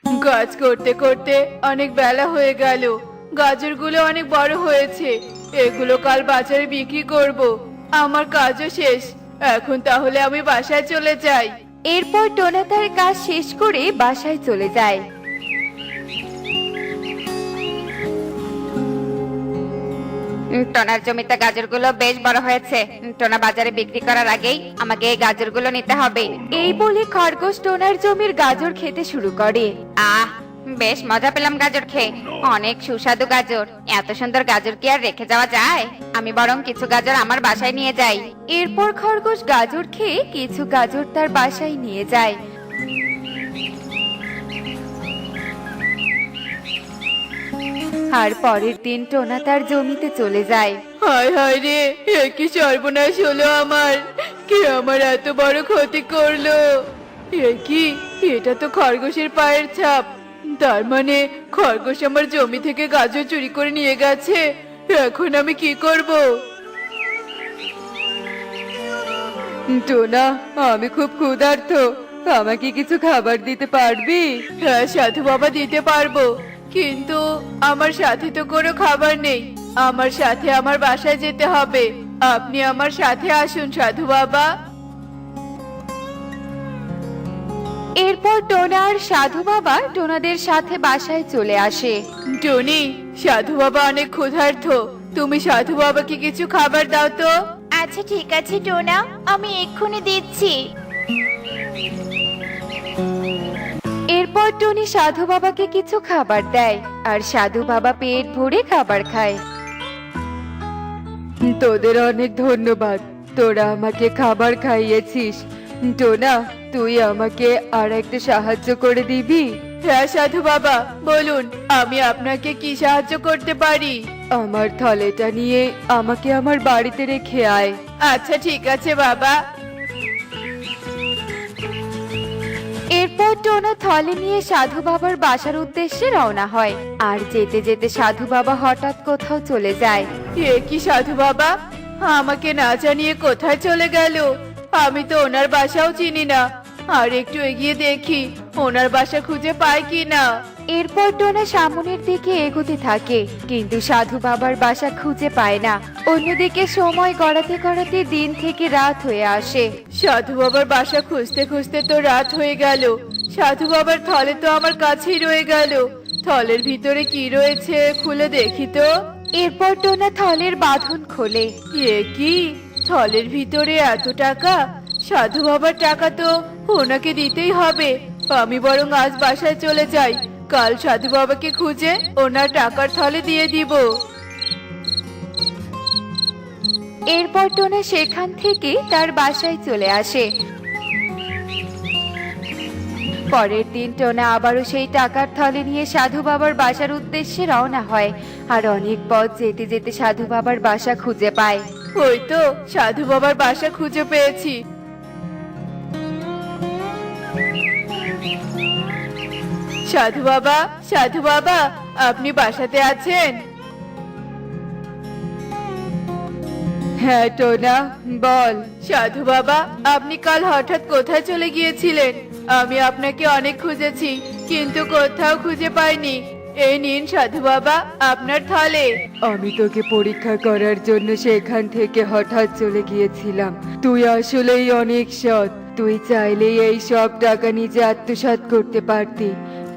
কাজ করতে করতে অনেক বেলা হয়ে গেল। গাজরগুলো অনেক বড় হয়েছে, এগুলো কাল বাজারে বিক্রি করব। আমার কাজও শেষ, এখন তাহলে আমি বাসায় চলে যাই। এরপর টোনা তার কাজ শেষ করে বাসায় চলে যায়। টোনার জমিতে গাজরগুলো বেশ বড় হয়েছে। টোনা বাজারে বিক্রি করার আগেই আমাকে এই গাজরগুলো নিতে হবে। এই বলে খরগোশ টোনার জমির গাজর খেতে শুরু করে। বেশ মজা পেলাম গাজর খেয়ে, অনেক সুস্বাদু গাজর। এত সুন্দর গাজর কি আর রেখে যাওয়া যায়? আমি বরং কিছু গাজর আমার বাসায় নিয়ে যাই। এরপর খরগোশ গাজর খেয়ে কিছু গাজর তার বাসায় নিয়ে যায়। আর পরের দিন টোনা তার জমিতে চলে যায়। হায় হায় রে, এ কি সর্বনাশ হলো আমার! কে আমার এত বড় ক্ষতি করলো? এ কি, এটা তো খরগোশের পায়ের ছাপ। তার মানে খরগোশ আমার জমি থেকে গাজর চুরি করে নিয়ে গেছে। এখন আমি কি করব? টোনা, আমি খুব ক্ষুধার্ত, আমাকে কিছু খাবার দিতে পারবি? হ্যাঁ সাধু বাবা, দিতে পারবো, কিন্তু আমার সাথে তো কোনো খাবার নেই। আমার সাথে আমার বাসায় যেতে হবে। আপনি আমার সাথে আসুন সাধু বাবা। এরপর টোনা আর সাধু বাবা টোনাদের সাথে বাসায় চলে আসে। টনি, সাধু বাবা অনেক ক্ষুধার্ত, তুমি সাধু বাবাকে কিছু খাবার দাও তো। আচ্ছা ঠিক আছে টোনা, আমি এক্ষুনি দিচ্ছি। এরপর টনি সাধু বাবাকে কিছু খাবার দেয়, আর সাধু বাবা পেট ভরে খাবার খায়। তোদের অনেক ধন্যবাদ, তোরা আমাকে খাবার খাইয়েছিস। টোনা, তুই আমাকে আর একটা সাহায্য করে দিবি? হ্যাঁ সাধু বাবা, বলুন, আমি আপনাকে কি সাহায্য করতে পারি? আমার থলেটা নিয়ে আমাকে আমার বাড়িতে রেখে আয়। আচ্ছা ঠিক আছে বাবা। এরপর টোনা থলে নিয়ে সাধু বাবার বাসার উদ্দেশ্যে রওনা হয়। আর যেতে যেতে সাধু বাবা হঠাৎ কোথাও চলে যায়। এ কি সাধু বাবা, আমাকে না জানিয়ে কোথায় চলে গেল? আমি তো ওনার বাসাও চিনি না। আর একটু এগিয়ে দেখি ওনার বাসা খুঁজে পাই কি না। এরপর টোনা সামনের দিকে এগোতে থাকে, কিন্তু সাধু বাবার বাসা খুঁজে পায় না। অন্যদিকে সময় গড়াতে গড়াতে দিন থেকে রাত হয়ে আসে। সাধু বাবার বাসা খুঁজতে খুঁজতে তো রাত হয়ে গেল। সাধু বাবার থলে তো আমার কাছেই রয়ে গেল। থলের ভিতরে কি রয়েছে খুলে দেখি তো। এরপর টোনা থলের বাঁধন খোলে। এ কি, থলের ভিতরে এত টাকা! সাধু বাবার টাকা তো ওনাকে দিতেই হবে। আমি বরং আজ বাসায় চলে যাই, কাল সাধু বাবাকে খুঁজে ওনার টাকার থলে দিয়ে দিব। এরপর টোনা সেখান থেকে তার বাসায় চলে আসে। পরের দিন টোনা আবারও সেই টাকার থলে নিয়ে সাধু বাবার বাসার উদ্দেশ্যে রওনা হয়। আর অনেক পথ যেতে যেতে সাধু বাবার বাসা খুঁজে পায়। ওই তো সাধু বাবার বাসা খুঁজে পেয়েছি। সাধু বাবা, সাধু বাবা, আপনি বাসাতে আছেন? হ্যাঁ টোনা, বল। সাধু বাবা, আপনি কাল হঠাৎ কোথায় চলে গিয়েছিলেন? আমি আপনাকে অনেক খুঁজেছি, কিন্তু কোথাও খুঁজে পাইনি। এই নিন সাধু বাবা, আপনার থলে। আমি তোকে পরীক্ষা করার জন্য সেখান থেকে হঠাৎ চলে গিয়েছিলাম। তুই আসলেই অনেক সৎ। তুই চাইলেই এই সব টাকা নিজে আত্মসাৎ করতে পারতি,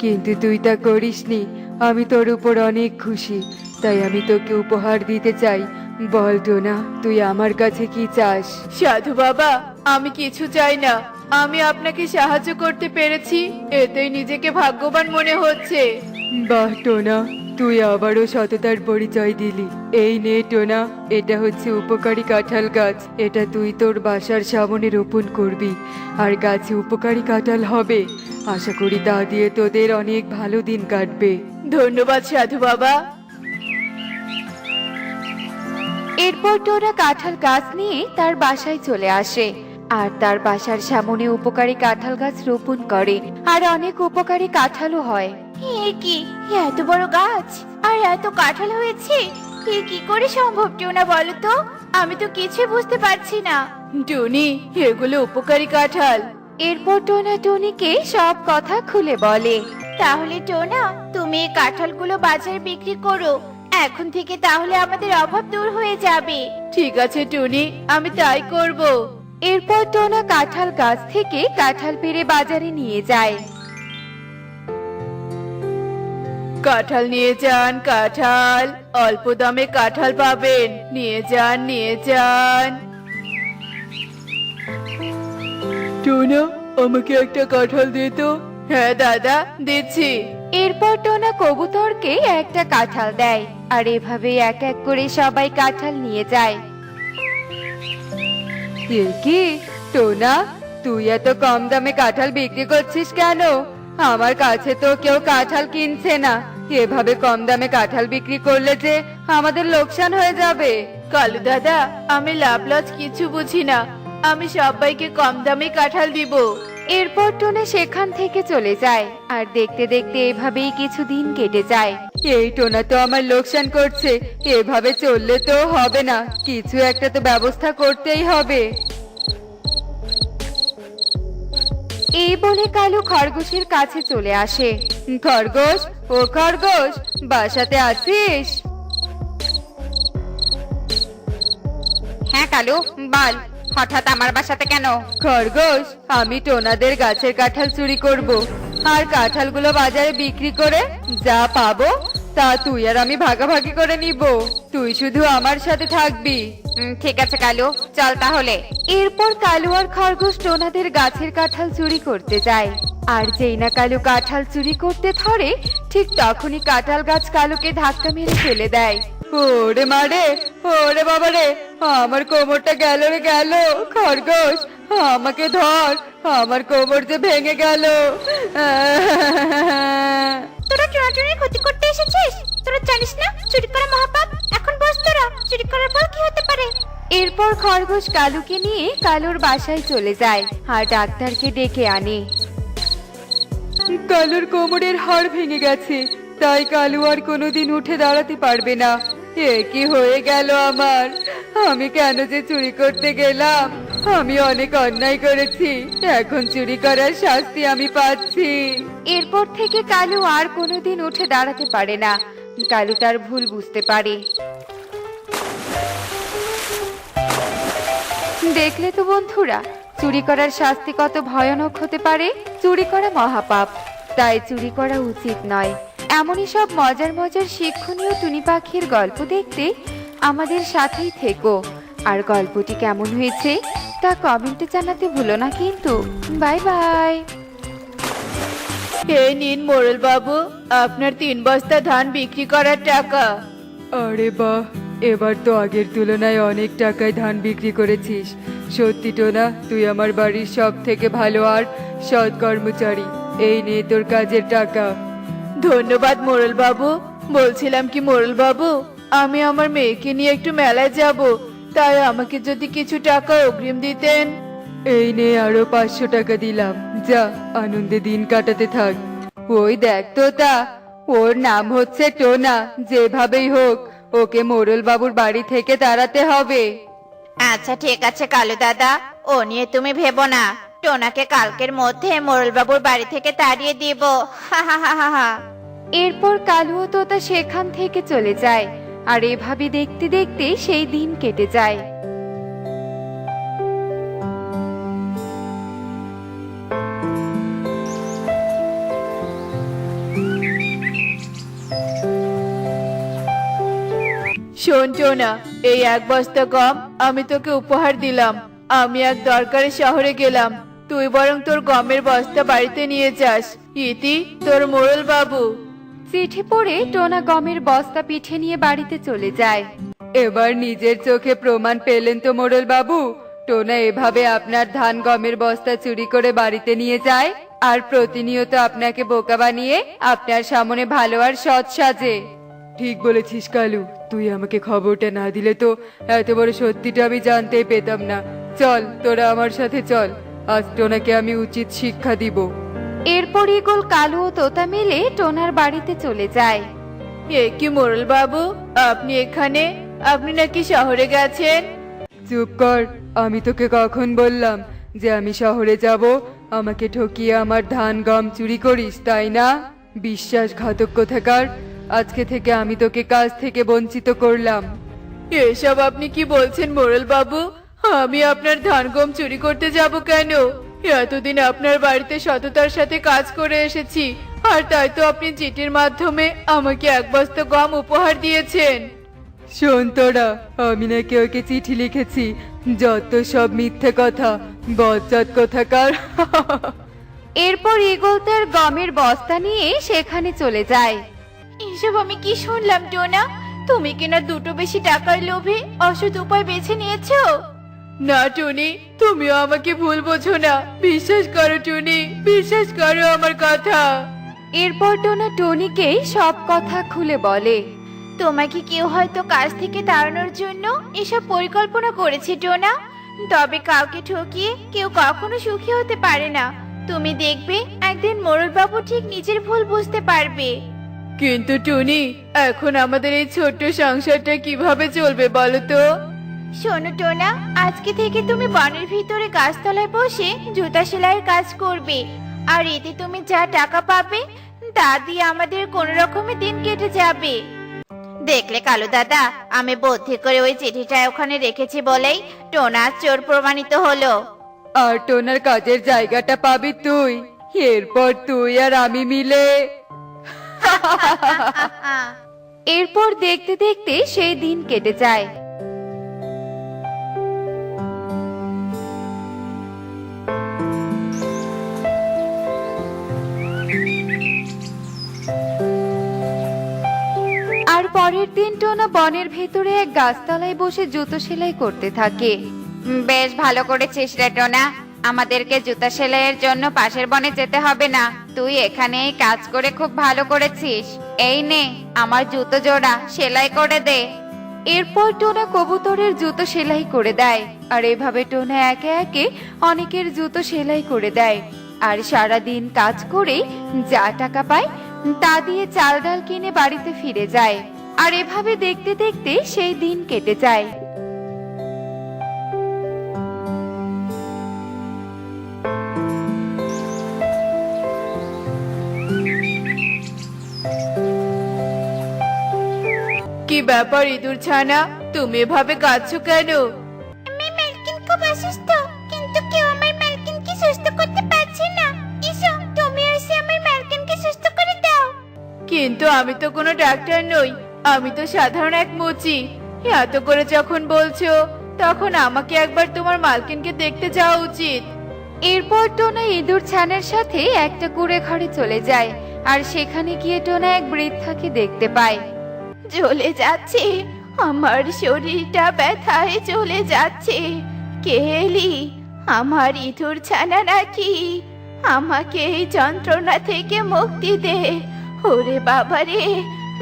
কিন্তু তুই তা করিসনি। আমি তোর উপর অনেক খুশি, তাই আমি তোকে উপহার দিতে চাই। বল টোনা, তুই আমার কাছে কি চাস? সাধু বাবা, আমি কিছু চাই না। আমি আপনাকে সাহায্য করতে পেরেছি, এতেই নিজেকে ভাগ্যবান মনে হচ্ছে। বাহ টোনা, তুই আবারও সততার পরিচয় দিলি। এই নে টোনা, এটা হচ্ছে উপকারী কাঁঠাল গাছ। এটা তুই তোর বাসার সামনে রোপণ করবি, আর গাছে উপকারী কাঁঠাল হবে। আশা করি তা দিয়ে তোদের অনেক ভালো দিন কাটবে। ধন্যবাদ সাধু বাবা। এরপর টোনা কাঁঠাল গাছ নিয়ে তার বাসায় চলে আসে। আর তার বাসার সামনে উপকারী কাঁঠাল গাছ রোপণ করে। আর অনেক উপকারী কাঁঠালও হয়। এ কি, এত বড় গাছ আর এত কাঁঠাল হয়েছে! এ কি করে সম্ভব টোনা, বলো তো? আমি তো কিছুই বুঝতে পারছি না। টুনি, এগুলো উপকারী কাঁঠাল। এরপর টোনা টুনিকে সব কথা খুলে বলে। তাহলে টোনা তুমি এই কাঁঠালগুলো বাজারে বিক্রি করো, এখন থেকে তাহলে আমাদের অভাব দূর হয়ে যাবে। ঠিক আছে টুনি, আমি তাই করব। এরপর টোনা কাঁঠাল গাছ থেকে কাঁঠাল পেড়ে বাজারে নিয়ে যায়। কাঁঠাল নিয়ে যান, কাঁঠাল অল্প দামে কাঁঠাল পাবেন, নিয়ে যান নিয়ে যান। টুনা, আমাকে একটা কাঁঠাল দে তো। হ্যাঁ দাদা, দিচ্ছি। এরপর টোনা কবুতরকে একটা কাঁঠাল দেয়, আর এভাবে এক এক করে সবাই কাঁঠাল নিয়ে যায়। কি টোনা, তুই এত কম দামে কাঁঠাল বিক্রি করছিস কেন? আমার কাছে তো কেউ কাঁঠাল কিনছে না। এভাবে কম দামে কাঁঠাল বিক্রি করলে যে আমাদের লোকসান হয়ে যাবে। কালু দাদা, আমি লাভ লস কিছু বুঝি না, আমি সবাইকে কম দামে কাঁঠাল দিব। এরপর টোনা সেখান থেকে চলে যায়, আর দেখতে দেখতে এভাবেই কিছুদিন কেটে যায়। এই টোনা তো আমার লোকসান করছে, এভাবে চললে তো হবে না, কিছু একটা তো ব্যবস্থা করতেই হবে। এই বলে কালু খরগোশের কাছে চলে আসে। খরগোশ, ও খরগোশ, বাসাতে আছিস? হ্যাঁ কালু, বল, হঠাৎ আমার বাসাতে কেন? খরগোশ, আমি টোনাদের গাছের কাঁঠাল চুরি করব, আর কাঁঠালগুলো বাজারে বিক্রি করে যা পাবো তা তুই আর আমি ভাগাভাগি করে নিব। তুই শুধু আমার সাথে থাকবি। ঠিক আছে কালু, চল তাহলে। এরপর কালু আর খরগোশ টোনাদের গাছের কাঁঠাল চুরি করতে যায়। আর যেই না কালু কাঁঠাল চুরি করতে ধরে, ঠিক তখনই কাঁঠাল গাছ কালুকে ধাক্কা মেরে ফেলে দেয়। ওরে মারে, ওরে বাবা রে, আমার কোমরটা গেল রে গেল। খরগোশ, আমাকে ধর, আমার কোমর যে ভেঙে গেল। তোরা টোনাটুনির ক্ষতি করতে এসেছিস? তোরা জানিস না চুরি করা মহাপাপ? এখন বস তোরা, চুরি করার ফল কি হতে পারে? এরপর খরগোশ কালুকে নিয়ে কালুর বাসায় চলে যায়, আর ডাক্তারকে ডেকে আনে। কালুর কোমরের হাড় ভেঙে গেছে, তাই কালু আর কোনোদিন উঠে দাঁড়াতে পারবে না। এ কি হয়ে গেল আমার? আমি কেন যে চুরি করতে গেলাম? আমি অনেক অন্যায় করেছি, এখন চুরি করার শাস্তি আমি পাচ্ছি। এরপর থেকে কালু আর কোনোদিন উঠে দাঁড়াতে পারে না। কালু তার ভুল বুঝতে পারে। দেখলে তো বন্ধুরা, চুরি করার শাস্তি কত ভয়ানক হতে পারে। চুরি করা মহাপাপ, তাই চুরি করা উচিত নয়। এমনই সব মজার মজার শিক্ষণীয় টুনি পাখির গল্প দেখতে আমাদের সাথেই থেকো। আর গল্পটি কেমন হয়েছে তা কমেন্টে জানাতে ভুলো না কিন্তু। Bye bye. এই নিন মোড়ল বাবু, আপনার 3 বস্তা ধান বিক্রি করার টাকা। আরে বাহ, এবার তো আগের তুলনায় অনেক টাকায় ধান বিক্রি করেছিস। সত্যি টোনা, তুই আমার বাড়ির সব থেকে ভালো আর সৎ কর্মচারী। এই নে তোর কাজের টাকা। ধন্যবাদ মোড়ল বাবু। বলছিলাম কি মোড়ল বাবু, আমি আমার মেয়েকে নিয়ে একটু মেলায় যাব, তাই আমাকে যদি কিছু টাকা অগ্রিম দিতেন। এই নে আরো 500 টাকা দিলাম, যা আনন্দে দিন কাটাতে থাক। ওই দেখ তো তা, ওর নাম হচ্ছে টোনা। যেভাবেই হোক ওকে মোড়ল বাবুর বাড়ি থেকে তাড়াতে হবে। আচ্ছা ঠিক আছে কালু দাদা, ও নিয়ে তুমি ভেবো না, টোনাকে কালকের মধ্যে মোড়লবাবুর বাড়ি থেকে তাড়িয়ে দিব। হা হা হা হা হা। এরপর কালু ও তোতা সেখান থেকে চলে যায়, আর এভাবে দেখতে দেখতে সেই দিন কেটে যায়। শোন টোনা, এই 1 বস্তা গম আমি তোকে উপহার দিলাম। আমি এক দরকারে শহরে গেলাম, তুই বরং তোর গমের বস্তা বাড়িতে নিয়ে যাস। ইতি, তোর মোড়ল বাবু। চিঠি পড়ে টোনা গমের বস্তা পিঠে নিয়ে বাড়িতে চলে যায়। এবার নিজের চোখে প্রমাণ পেলেন তো মোড়ল বাবু? টোনা এভাবে আপনার ধান গমের বস্তা চুরি করে বাড়িতে নিয়ে যায়, আর প্রতিনিয়ত আপনাকে বোকা বানিয়ে আপনার সামনে ভালো আর সৎ সাজে। ঠিক বলেছিস কালু, তুই আমাকে খবরটা না দিলে তো এত বড় সত্যিটা আমি জানতেই পেতাম না। চল তোরা আমার সাথে চল, আজ টোনাকে আমি উচিত শিক্ষা দিব। এরপর ইগল কালু ও তোতা মিলে টোনার বাড়িতে চলে যায়। এ কি মোড়ল বাবু, আপনি এখানে? আপনি নাকি শহরে গেছেন? চুপ কর, আমি তোকে কখন বললাম যে আমি শহরে যাব? আমাকে ঠকিয়ে আমার ধান গম চুরি করিস, তাই না? বিশ্বাসঘাতক কোথাকার, আজকে থেকে আমি তোকে কাজ থেকে বঞ্চিত করলাম। এসব আপনি কি বলছেন মোড়ল বাবু? আমি আপনার ধান গম চুরি করতে যাব কেন? এতদিন আপনার বাড়িতে সততার সাথে কাজ করে এসেছি, আর তাই তো আপনি চিঠির মাধ্যমে আমাকে এক বস্তা গম উপহার দিয়েছেন। শোন তোরা, আমি নাকি ওকে চিঠি লিখেছি? যত সব মিথ্যে কথা, বজ্জাত কোথাকার। এরপর ঈগল তার গমের বস্তা নিয়ে সেখানে চলে যায়। এসব আমি কি শুনলাম টোনা? তুমি কিনা দুটো বেশি টাকার লোভে অসৎ উপায় বেছে নিয়েছো। না টুনি, তুমিও আমাকে ভুল বোঝো না। বিশ্বাস করো টুনি, বিশ্বাস করো আমার কথা। এরপর টোনা টনিকে সব কথা খুলে বলে। তোমাকে কেউ হয়তো কাজ থেকে তাড়ানোর জন্য এসব পরিকল্পনা করেছে টোনা। তবে কাউকে ঠকিয়ে কেউ কখনো সুখী হতে পারে না। তুমি দেখবে একদিন মোড়লবাবু ঠিক নিজের ভুল বুঝতে পারবে। কিন্তু টুনি, এখন আমাদের এই ছোট্ট সংসারটা কিভাবে চলবে বলো তো? শোনো টোনা, আজকে থেকে তুমি বনের ভিতরে গাছতলায় বসে জুতা সেলাইয়ের কাজ করবে। আর এতে তুমি যা টাকা পাবে তা দিয়ে আমাদের কোন রকমে দিন কেটে যাবে। দেখলে কালু দাদা, আমি বুদ্ধি করে ওই চিঠিটা ওখানে রেখেছি বলেই টোনা চোর প্রমাণিত হলো। আর টোনার কাজের জায়গাটা পাবি তুই। এরপর তুই আর আমি মিলে। এরপর দেখতে দেখতে সেই দিন কেটে যায়। আর পরের দিন টোনা বনের ভেতরে এক গাছতলায় বসে জুতো সেলাই করতে থাকে। বেশ ভালো করেছিস রে টোনা, আমাদেরকে জুতা সেলাইয়ের জন্য পাশের বনে যেতে হবে না। তুই এখানেই কাজ করে খুব ভালো করেছিস। এই নে আমার জুতো জোড়া, সেলাই করে দে। এরপর টোনা কবুতরের জুতো সেলাই করে দেয়। আর এভাবে টোনা একে একে অনেকের জুতো সেলাই করে দেয়। আর সারা দিন কাজ করে যা টাকা পায় তা দিয়ে চাল ডাল কিনে বাড়িতে ফিরে যায়। আর এভাবে দেখতে দেখতে সেই দিন কেটে যায়। কি ব্যাপার ইঁদুর ছানা, তুমি এভাবে কাঁদছো কেন? আমার মালকিন খুব অসুস্থ, কিন্তু কেউ আমার মালকিনকে সুস্থ করতে পারছে না। এসো, তুমি এসে আমার মালকিনকে সুস্থ করে দাও। কিন্তু আমি তো কোনো ডাক্তার নই, আমি তো সাধারণ এক মুচি। এত করে যখন বলছো, তখন আমাকে একবার তোমার মালকিনকে দেখতে যাওয়া উচিত। এরপর টোনা ইঁদুর ছানার সাথে একটা কুড়ে ঘরে চলে যায়। আর সেখানে গিয়ে টোনা এক বৃদ্ধাকে দেখতে পায়। চলে যাচ্ছে, আমার শরীরটা ব্যথায় চলে যাচ্ছে। কে এলি? আমার ইঁদুর ছানা নাকি? আমাকে এই যন্ত্রণা থেকে মুক্তি দে। ওরে বাবা রে,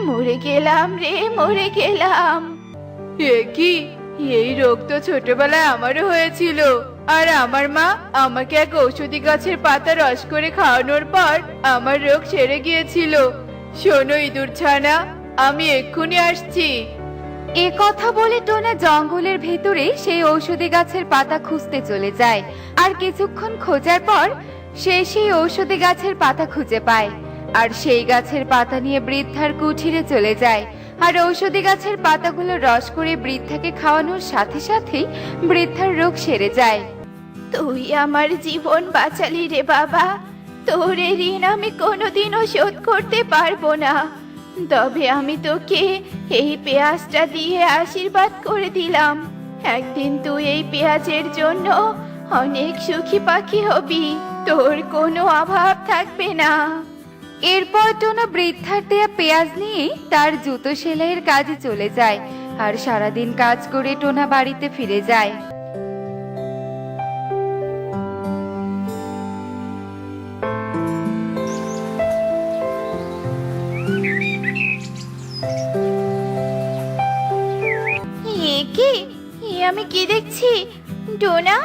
মরে গেলাম রে, মরে গেলাম। এ কি? এই রোগ তো ছোটবেলায় আমারও হয়েছিল। আর আমার মা আমাকে এক ঔষধি গাছের পাতা রস করে খাওয়ানোর পর আমার রোগ সেরে গিয়েছিল। শোনো ইঁদুর ছানা, আমি এক্ষুনি আসছি। এ কথা বলে টোনা জঙ্গলের ভেতরে সেই ঔষধি গাছের পাতা খুঁজতে চলে যায়। আর কিছুক্ষণ খোঁজার পর সে সেই ঔষধি গাছের পাতা খুঁজে পায়। আর সেই গাছের পাতা নিয়ে বৃদ্ধার কুঠিরে চলে যায়। আর ঔষধি গাছের পাতাগুলো রস করে বৃদ্ধাকে খাওয়ানোর সাথে সাথেই বৃদ্ধার রোগ সেরে যায়। তুই আমার জীবন বাঁচালি রে বাবা। তোর এ ঋণ আমি কোনোদিনও শোধ করতে পারবো না। তবে আমি তোকে এই পেঁয়াজটা দিয়ে আশীর্বাদ করে দিলাম। একদিন তুই এই পেঁয়াজের জন্য অনেক সুখী পাখি হবি, তোর কোনো অভাব থাকবে না। এরপর টোনা বৃদ্ধার দেয়া পেঁয়াজ নিয়ে তার জুতো সেলাইয়ের কাজে চলে যায়। আর সারাদিন কাজ করে টোনা বাড়িতে ফিরে যায়। আমি কি দেখছি? টোনা,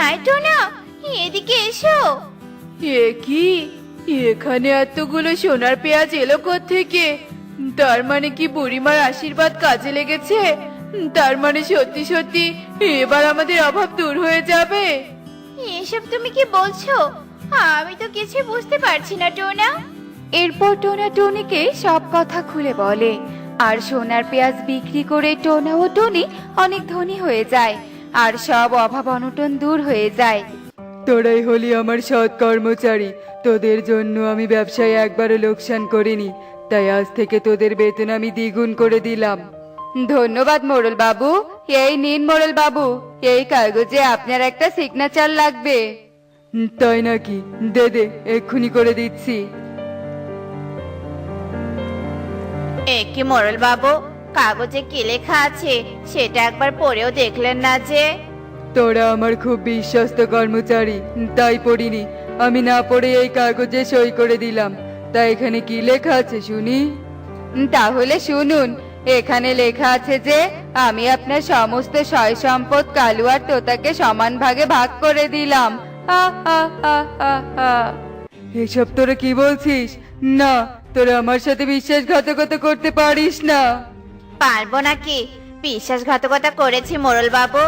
আয় টোনা, এদিকে এসো। এ কি? এখানে এতগুলো সোনার পেঁয়াজ এলো থেকে? তার মানে কি বুড়িমার আশীর্বাদ কাজে লেগেছে? তার মানে সত্যি সত্যি এবার আমাদের অভাব দূর হয়ে যাবে? এসব তুমি কি বলছো? আমি তো কিছু বুঝতে পারছি না টোনা। এরপর টোনা টুনিকে সব কথা খুলে বলে, আর সোনার পেঁয়াজ বিক্রি করে টোনা ও টুনি অনেক ধনী হয়ে যায়, আর সব অভাব অনটন দূর হয়ে যায়। তোরাই হলি আমার সৎ কর্মচারী। তোদের জন্য আমি ব্যবসায় একবারও লোকসান করিনি, তাই আজ থেকে তোদের বেতন আমি দ্বিগুণ করে দিলাম। ধন্যবাদ মোড়ল বাবু। এই নিন মোড়ল বাবু, এই কাগজে আপনার একটা সিগনেচার লাগবে। তাই নাকি? দে দে, এক্ষুনি করে দিচ্ছি। কি মোড়ল বাবু, কাগজে কি লেখা আছে সেটা একবার পড়েও দেখলেন না যে? তোরা আমার খুব বিশ্বস্ত কর্মচারী, তাই পড়িনি। আমি না পড়ে এই কাগজে সই করে দিলাম। তা এখানে কি লেখা আছে শুনি? তাহলে শুনুন। এখানে লেখা আছে যে আমি আপনার সমস্ত সয় সম্পদ কালু আর তোতাকে সমান ভাগে ভাগ করে দিলাম। এসব তোরা কি বলছিস? না, তোরা আমার সাথে বিশ্বাসঘাতকতা করতে পারিস না। পারবো নাকি? বিশ্বাসঘাতকতা করেছি মোড়ল বাবু,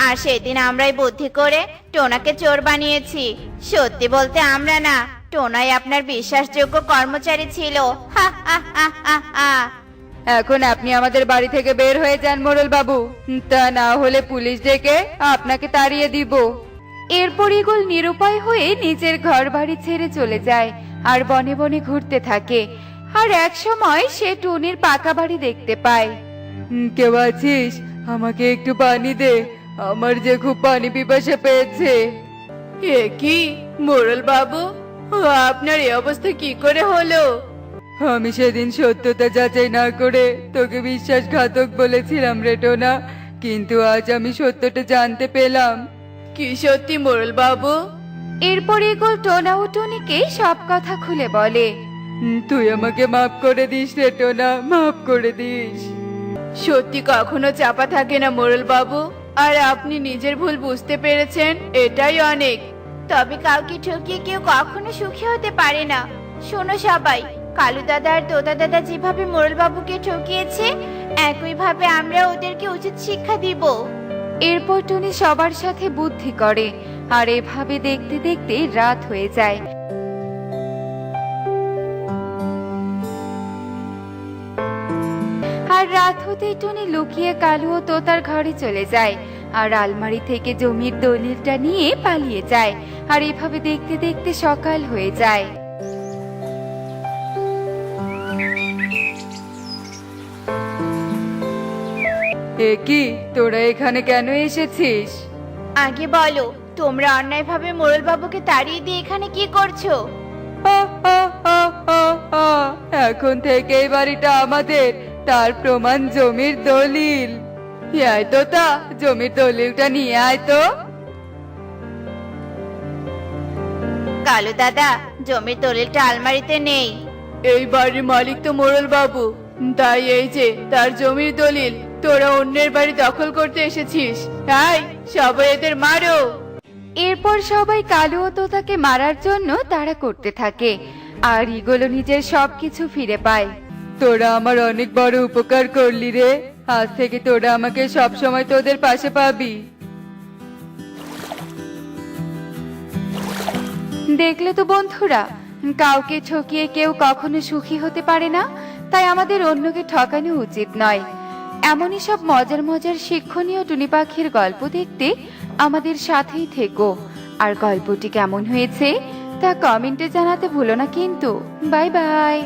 আর সেদিন আমরাই বুদ্ধি করে টোনাকে চোর বানিয়েছি। সত্যি বলতে আমরা না, টোনাই আপনার বিশ্বাসযোগ্য কর্মচারী ছিল। হা হা হা হা হা। এখন আপনি আমাদের বাড়ি থেকে বের হয়ে যান মোড়ল বাবু, তা না হলে পুলিশ ডেকে আপনাকে তাড়িয়ে দিব। এরপর ইগল নিরুপায় হয়ে নিজের ঘর বাড়ি ছেড়ে চলে যায় আর বনে বনে ঘুরতে থাকে। আর এক সময় সে টুনির পাকা বাড়ি দেখতে পায়। কেউ আছিস? আমাকে একটু পানি দে, আমার যে খুব পানি পিপাসা পেয়েছে। এ কি মোড়ল বাবু, আপনার এই অবস্থা কি করে হলো? আমি সেদিন সত্যতা যাচাই না করে তোকে বিশ্বাসঘাতক বলেছিলাম রে টোনা, কিন্তু আজ আমি সত্যটা জানতে পেলাম। কি সত্যি মোড়ল বাবু? এরপর ইগল টোনা ও টুনিকে সব কথা খুলে বলে। তুই আমাকে মাফ করে দিস রে টোনা, মাফ করে দিস। সত্যি কখনো চাপা থাকে না মোড়ল বাবু, আর আপনি নিজের ভুল বুঝতে পেরেছেন, এটাই অনেক। তবে কাউকে ঠকিয়ে কেউ কখনো সুখী হতে পারে না। শোনো সবাই, কালু দাদা আর তোতা দাদা যেভাবে মোড়ল বাবুকে ঠকিয়েছে, একইভাবে আমরা ওদেরকে উচিত শিক্ষা দিব। এরপর টুনি সবার সাথে বুদ্ধি করে, আর এভাবে দেখতে দেখতে রাত হয়ে যায়। আর রাত হতে টুনি লুকিয়ে কালু ও তোতার ঘরে চলে যায়, আর আলমারি থেকে জমির দলিলটা নিয়ে পালিয়ে যায়। আর এভাবে দেখতে দেখতে সকাল হয়ে যায়। এ কি, তোরা এখানে কেন এসেছিস? আগে বলো, তোমরা অন্যায়ভাবে মোড়ল বাবুকে তাড়িয়ে দিয়ে এখানে কি করছো? এখন থেকে এই বাড়িটা আমাদের, তার প্রমাণ জমির দলিল। আয় তো, তা জমির দলিলটা নিয়ে আয় তো। কালু দাদা, জমির দলিলটা আলমারিতে নেই। এই বাড়ির মালিক তো মোড়ল বাবু, তাই এই যে তার জমির দলিল। তোরা অন্যের বাড়ি দখল করতে এসেছিস, তাই সবাই এদের মারো। এরপর সবাই কালু ও তোতাকে মারার জন্য তাড়া করতে থাকে, আর ইগলও নিজের সবকিছু ফিরে পায়। তোরা আমার অনেক বড় উপকার করলি রে, আজ থেকে তোরা আমাকে সব সময় তোদের পাশে পাবি। দেখলে তো বন্ধুরা, কাউকে ঠকিয়ে কেউ কখনো সুখী হতে পারে না, তাই আমাদের অন্যকে ঠকানো উচিত নয়। এমনই সব মজার মজার শিক্ষণীয় টুনি পাখির গল্প দেখতে আমাদের সাথেই থেকো। আর গল্পটি কেমন হয়েছে তা কমেন্টে জানাতে ভুলো না কিন্তু। Bye bye.